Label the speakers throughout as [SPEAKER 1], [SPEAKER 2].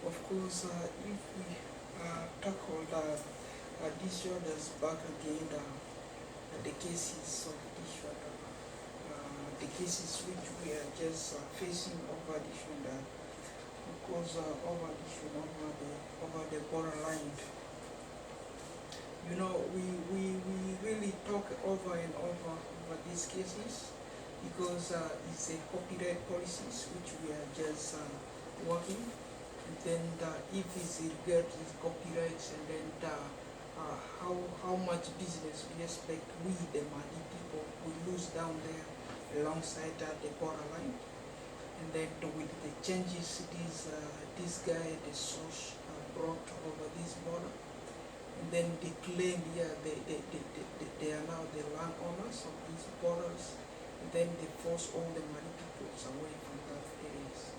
[SPEAKER 1] Of course, if we tackle these orders back again, the cases of this order, the cases which we are just facing over this order, because over this over the borderline, we really talk over and over these cases because it's a copyright policies which we are just working. And then if it's regard to copyrights, and then how much business we expect we the Mali people we lose down there alongside the borderline. And then with the changes this guy the source brought over this border, and then they claim they are now the landowners of these borders, and then they force all the Mali peoples away from that areas.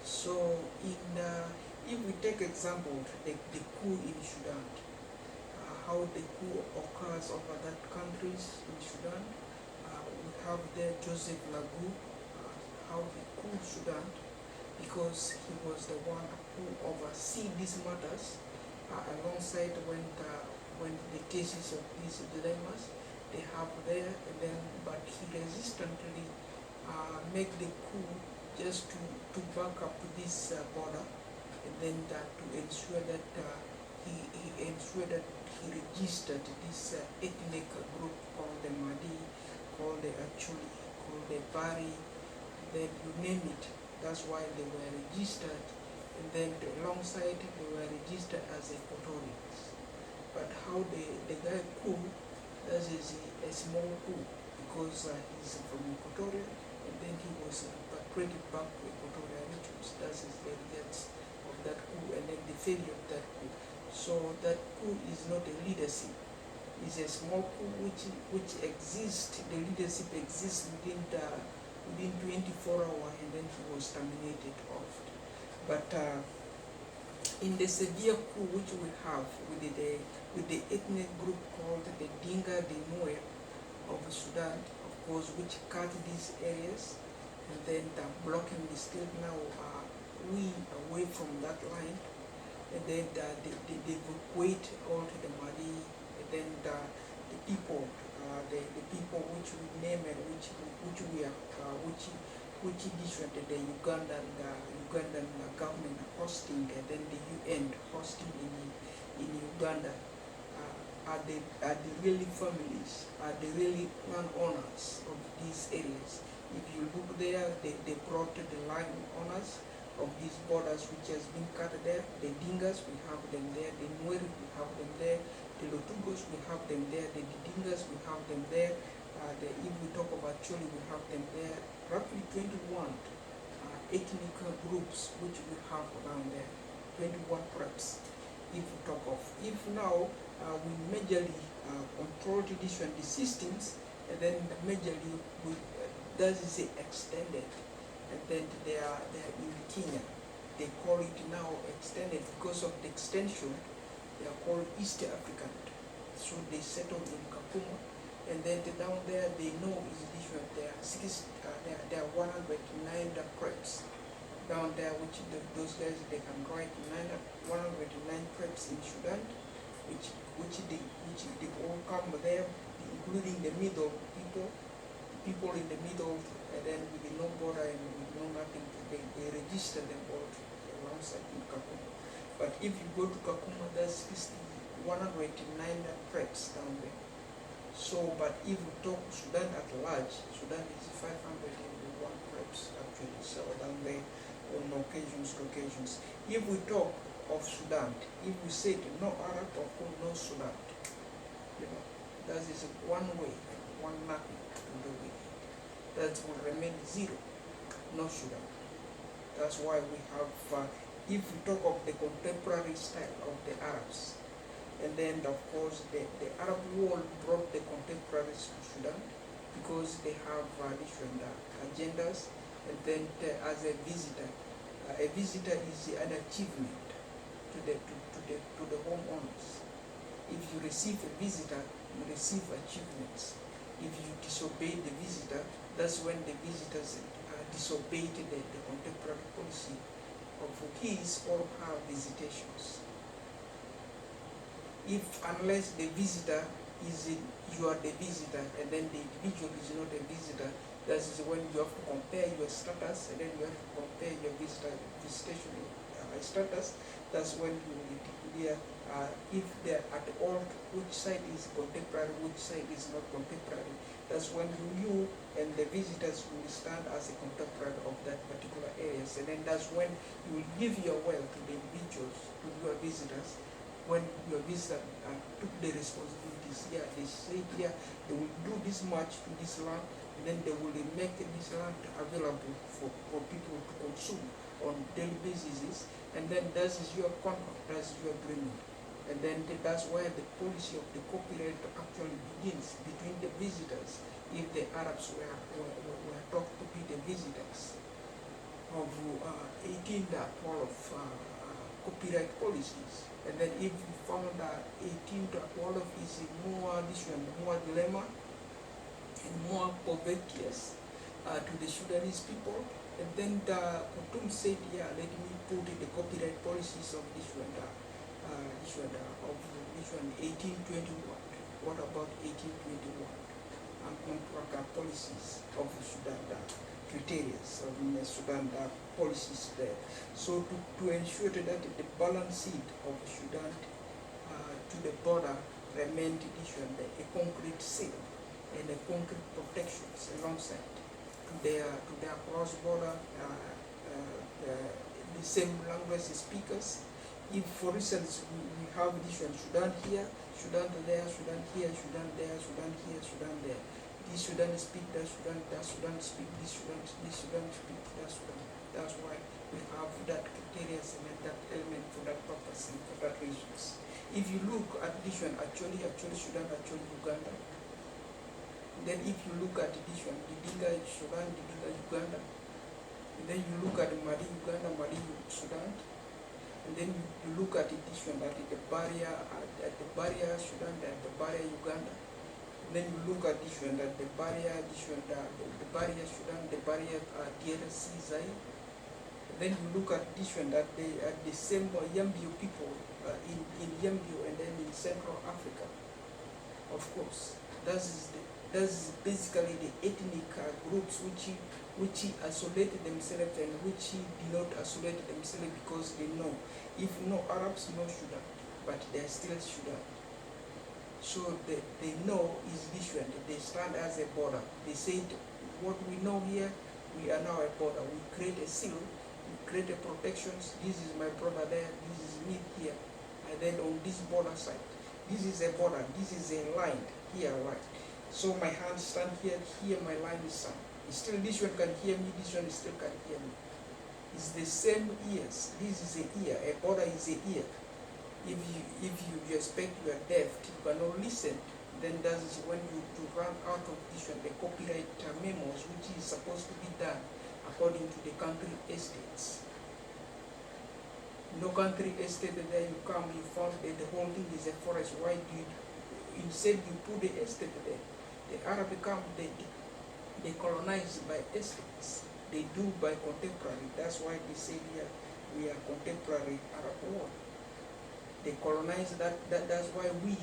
[SPEAKER 1] So if we take example the coup in Sudan, how the coup occurs over that countries in Sudan, we have there Joseph Lagu, how he coup Sudan, because he was the one who oversee these matters alongside when the cases of these dilemmas they have there, and then but he resistantly make the coup just to back up this border, and then to ensure that he ensured that he registered this ethnic group called the Madi, called the Acholi, called the Bari, then you name it. That's why they were registered, and then alongside they were registered as Equatorians. But how the guy coup, that is a small coup, because he's from Equatoria, and then he was repatriated back to Equatoria regions. That is the results of that coup, and then the failure of that coup. So that coup is not a leadership. It's a small coup which exists. The leadership exists within 24 hours, and then he was terminated off. But in the severe coup which we have with the ethnic group called the Dinga de Noe of Sudan, of course, which cut these areas, and then blocking the state now we away from that line, and then they evacuate all to the Mali, and then the people, the people which we name it, which we are, which different the Ugandan government hosting, and then the UN hosting in Uganda, are the really families, are the really landowners of these areas. If you look there, they brought the land owners of these borders which has been cut there. The Dingas, we have them there. The Nuer, we have them there. The Lotugos, we have them there. The Didingas, we have them there. If we talk about Choli, we have them there. Roughly 21 ethnic groups which we have around there. 21 preps, if we talk of. If now we majorly control the systems, and then majorly that is extended, and then they are in Kenya. They call it now extended because of the extension. They are called East African. So they settled in Kakuma, and then down there they know is different. There are 109 preps down there, which those guys they can write 109 preps in Sudan, which they all come there, including the middle people in the middle, and then with no border and with no nothing, they register them all alongside in Kakuma. But if you go to Kakuma, there's 189 preps down there. So, but if we talk Sudan at large, Sudan is 501 preps actually, so down there on occasions. If we talk of Sudan, if we say no Arab, of course no Sudan, that is one way, one nothing to do with it. That will remain zero, no Sudan. That's why we have, if we talk of the contemporary style of the Arabs, and then of course the Arab world brought the contemporaries to Sudan because they have different agendas, and then as a visitor is an achievement to the homeowners. If you receive a visitor, you receive achievements. If you disobey the visitor, that's when the visitors disobeyed the contemporary policy of his or her visitations. If unless the visitor is in, you are the visitor and then the individual is not a visitor, that is when you have to compare your status, and then you have to compare your visitation status. That's when you will declare if they're at all, which side is contemporary, which side is not contemporary. That's when you and the visitors will stand as a contemporary of that particular areas, and then that's when you will give your well to the individuals, to your visitors. When your visitor took the responsibilities here, they say here they will do this much to this land, and then they will make this land available for people to consume on daily basis, and then that is your contract, that's your agreement. And then that's where the policy of the copyright actually begins between the visitors, if the Arabs were taught to be the visitors of 18.12 copyright policies. And then if you found that 18.12 is more addition, more dilemma, and more pervertious to the Sudanese people, and then the Khartoum said, yeah, let me put the copyright policies of this one, of this one 1821. What about 1821? And contract policies of Sudan, the criteria of the Sudan, the policies there. So to ensure that the balance seat of Sudan to the border remained this one, a concrete seal and a concrete protections alongside to their cross-border the same language speakers. If, for instance, we have this one, Sudan here, Sudan there, Sudan here, Sudan there, Sudan here, Sudan there. This Sudan speak, that Sudan speak, this Sudan speak, that Sudan. That's why we have that criteria and that element for that purpose and for that reasons. If you look at this one, actually Sudan, actually Uganda. Then if you look at this one, Didinga Sudan, Didinga Uganda. And then you look at Mali Uganda, Mali Sudan. And then you look at this one, at the barrier Sudan, at the barrier Uganda. And then you look at this one, at the barrier, the barrier Sudan, the barrier DRC Zaire. And then you look at this one, at the same Yambio people in Yambio and then in Central Africa. Of course, that's basically the ethnic groups which isolate themselves and which do not isolate themselves because they know if no Arabs, no Sudan, but they're still Sudan. So they know is this one. They stand as a border. They said what we know here, we are now a border. We create a seal, we create a protections. This is my brother there, this is me here, and then on this border side, this is a border, this is a line here, right? So my hand stand here, here my line is stand. Still this one can hear me, this one still can hear me. It's the same ears. This is a ear, a border is a ear. If you expect you are deaf, you cannot listen, then that is when you run out of this one, the copyright memos, which is supposed to be done according to the country estates. No country estate there you come, you found that the whole thing is a forest. Why do you, instead you put the estate there? The Arab come, they colonize by estates. They do by contemporary. That's why they say here we are contemporary Arab world. They colonize that's why we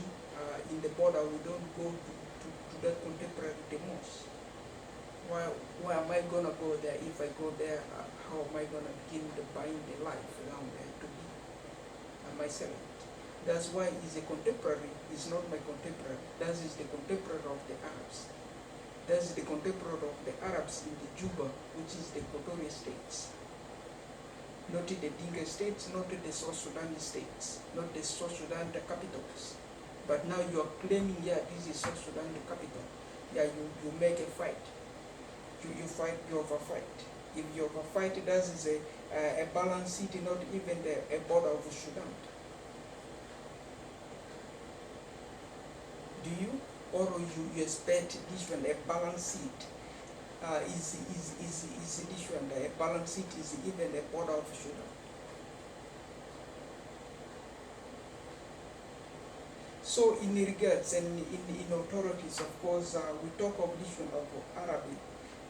[SPEAKER 1] in the border we don't go to that contemporary the most. Why am I gonna go there? If I go there, how am I gonna begin to buying the life around there to be myself? That's why it's a contemporary, it's not my contemporary. That is the contemporary of the Arabs. That's the contemporary of the Arabs in the Juba, which is the Equatorial states. Not the Dinka states, not the South Sudan states, not the South Sudan the capitals. But now you are claiming, yeah, this is South Sudan the capital. Yeah, you make a fight. You fight, you overfight. If you overfight, that is a balanced city, not even a border of Sudan. Do you? Or you expect this one a balanced seat? Is this one a balanced seat? Is even a border of Sudan? So in regards and in authorities, of course, we talk of this one of Arabic.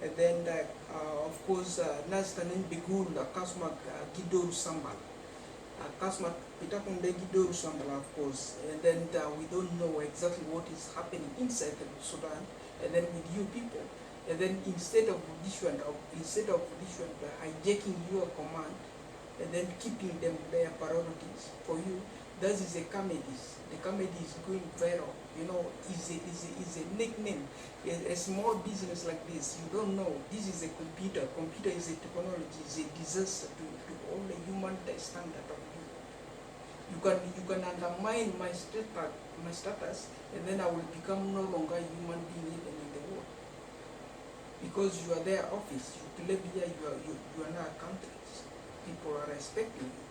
[SPEAKER 1] and then of course nastanin bigul kasmak gidor sambal kasmak pitakunde gidor sambal, of course, and then we don't know exactly what is happening inside the Sudan, and then with you people, and then instead of hijacking your command and then keeping them their priorities for you, that is a comedy. The comedy is going viral. You know, is a nickname. A small business like this, you don't know. This is a computer. Computer is a technology. Is a disaster to all the human standard of you. You can undermine my status, and then I will become no longer a human being even in the world. Because you are their office. You live here. You are not a country. People are respecting you.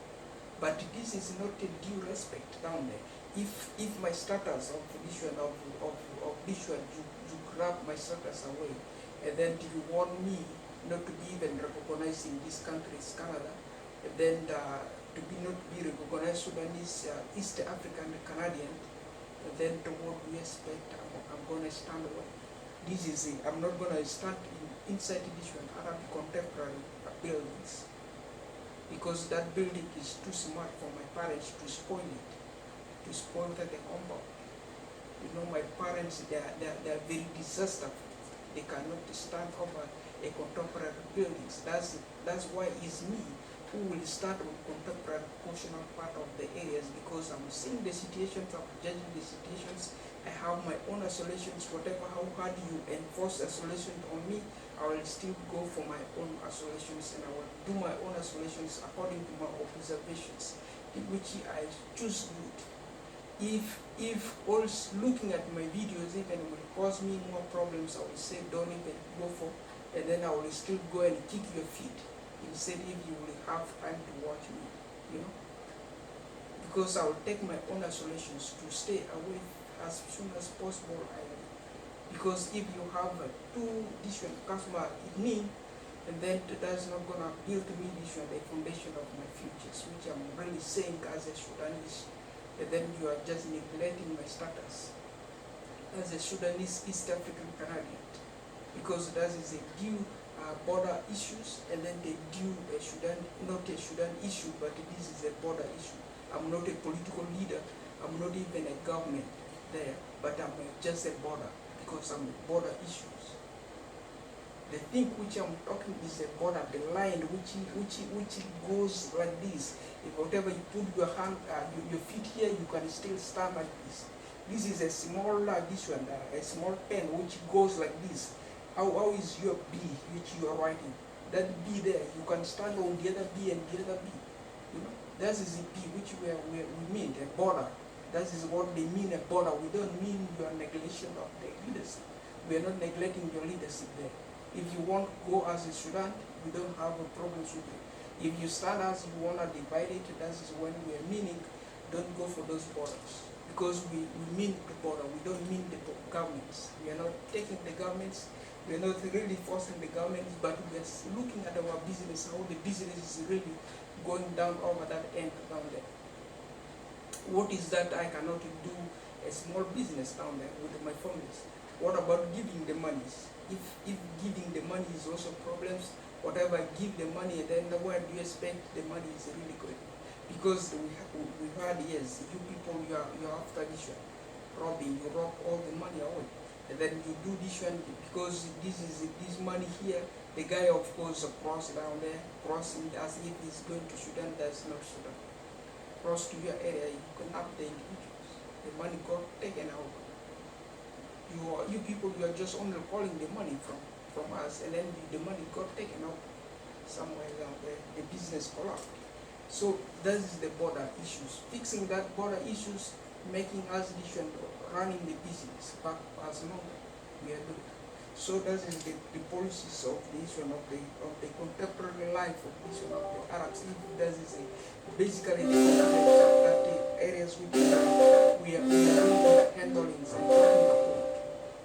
[SPEAKER 1] But this is not a due respect down there. If my status of this one, you grab my status away, and then you want me not to be even recognized in this country, Canada, and then to be not be recognized Sudanese, East African, Canadian, and then to what we expect, I'm going to stand away. This is it. I'm not going to stand inside this one, Arab contemporary buildings, because that building is too smart for my parents to spoil it, to spoil the compound. You know, my parents, they are very disaster. They cannot stand over a contemporary buildings. That's why it's me who will start with contemporary portional part of the areas, because I'm seeing the situations, I'm judging the situations. I have my own isolations. Whatever how hard you enforce isolation on me, I will still go for my own isolations, and I will do my own isolations according to my observations, in which I choose good. If also looking at my videos even will cause me more problems, I will say don't even go for, and then I will still go and kick your feet instead if you will have time to watch me, you know, because I will take my own isolations to stay away as soon as possible. Because if you have two different customers in me, and then that's not gonna build me this the foundation of my futures, which I'm really saying as a Sudanese, and then you are just neglecting my status as a Sudanese East African Canadian, because that is a due border issues, and then they due a Sudan, not a Sudan issue, but this is a border issue. I'm not a political leader, I'm not even a government there, but I'm just a border, because I'm border issues. The thing which I'm talking is a border, the line which goes like this. If whatever you put your hand, your feet here, you can still stand like this. This is a small, this one, a small pen which goes like this. How is your B which you are writing? That B there, you can stand on the other B and the other B. You know, that is the B which we mean, a border. That is what they mean, a border. We don't mean your neglection of the leadership. We are not neglecting your leadership there. If you want to go as a Sudan, we don't have a problem with it. If you stand as you want to divide it, that is when we are meaning, don't go for those borders. Because we mean the border, we don't mean the governments. We are not taking the governments, we are not really forcing the governments, but we are looking at our business, how the business is really going down over that end down there. What is that I cannot do a small business down there with my families? What about giving the monies? If giving the money is also problems, whatever I give the money, then where do you expect the money is really going? Because we heard, yes, you people, you are after this one, robbing, you rob all the money away. And then you do this one because this money here, the guy of course cross down there, crossing as if he's going to Sudan, that's not Sudan. Cross to your area, you cannot the individuals. The money got taken out. You people, you are just only calling the money from us, and then the money got taken out somewhere down there. The business collapsed. So that is the border issues. Fixing that border issues, making us running the business back as normal. We are doing. So that is the policies of this one of the contemporary life of this one of the Arabs. That is basically the areas which we are really handling and talking about.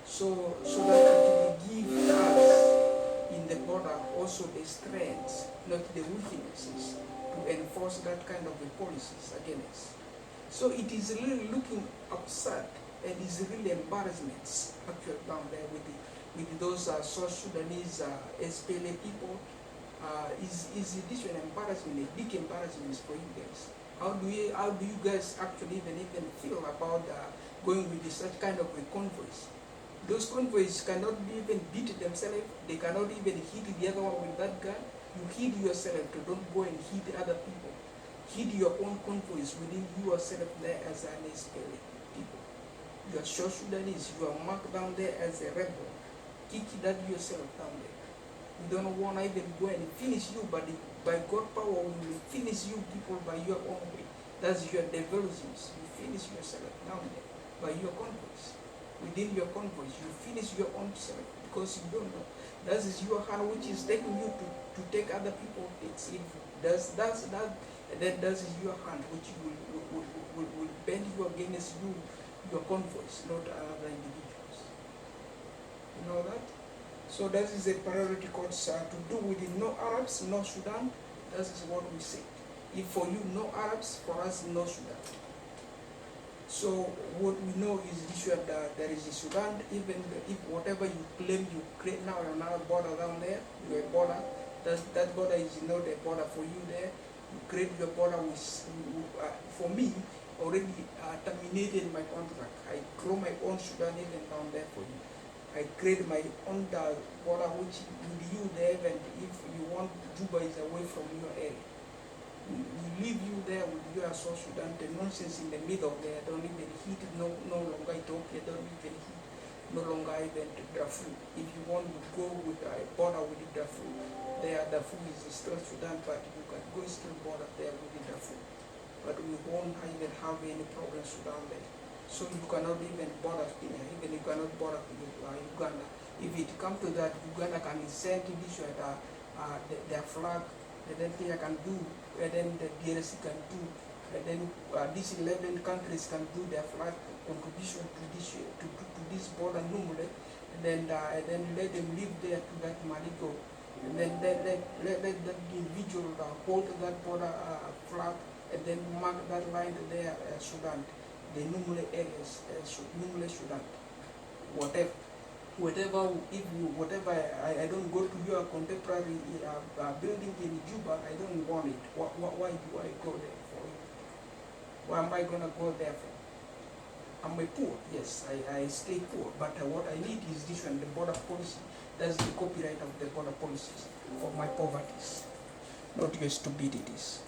[SPEAKER 1] So that it will give us in the border also the strengths, not the weaknesses, to enforce that kind of policies against. So it is really looking upset, and is really embarrassments actually down there with with those South Sudanese SPLA people is this an embarrassment, a big embarrassment for you guys. How do you guys actually even feel about going with such kind of a convoys? Those convoys cannot even beat themselves. They cannot even hit the other one with that gun. You hit yourself to don't go and hit other people. Hit your own convoys within yourself there as an SPLA people. You are South Sudanese. You are marked down there as a rebel. Kick that yourself down there. We don't want to even go and finish you, but by God power, we will finish you people by your own way. That's your devolutions. You finish yourself down there by your convoys. Within your convoys, you finish your own self because you don't know. That is your hand which is taking you to take other people. It's that is your hand which will bend you against you, your convoys, not other individuals. You know that? So that is a priority codes to do with no Arabs, no Sudan. That is what we say. If for you no Arabs, for us no Sudan. So what we know is this that there is a Sudan, even if whatever you claim you create now another border down there, your border, that border is not a border for you there. You create your border with, for me, already terminated my contract. I grow my own Sudan even down there for you. I create my own border which with you there, and if you want Juba is away from your area. We leave you there with your South Sudan, the nonsense in the middle there, don't even hit no longer Ethiopia, don't even hit no longer even Darfur. If you want to go with a border with Darfur, there Darfur is still Sudan, but you can go still border there with Darfur. But we won't even have any problems Sudan there. So you cannot even border Kenya, even you cannot border Uganda. If it comes to that, Uganda can send to this their flag, and then Kenya can do, and then the DRC can do, and then these 11 countries can do their flag contribution to this border normally, and then let them live there to that Maligo, and then let that individual hold that border flag, and then mark that line there, Sudan, the normally areas, normally Sudan, whatever, I don't go to your contemporary building in Juba, I don't want it. Why do I go there for? Why am I gonna go there for? Am I poor? Yes, I stay poor, but what I need is this one, the border policy. That's the copyright of the border policies for my poverties, not your stupidities.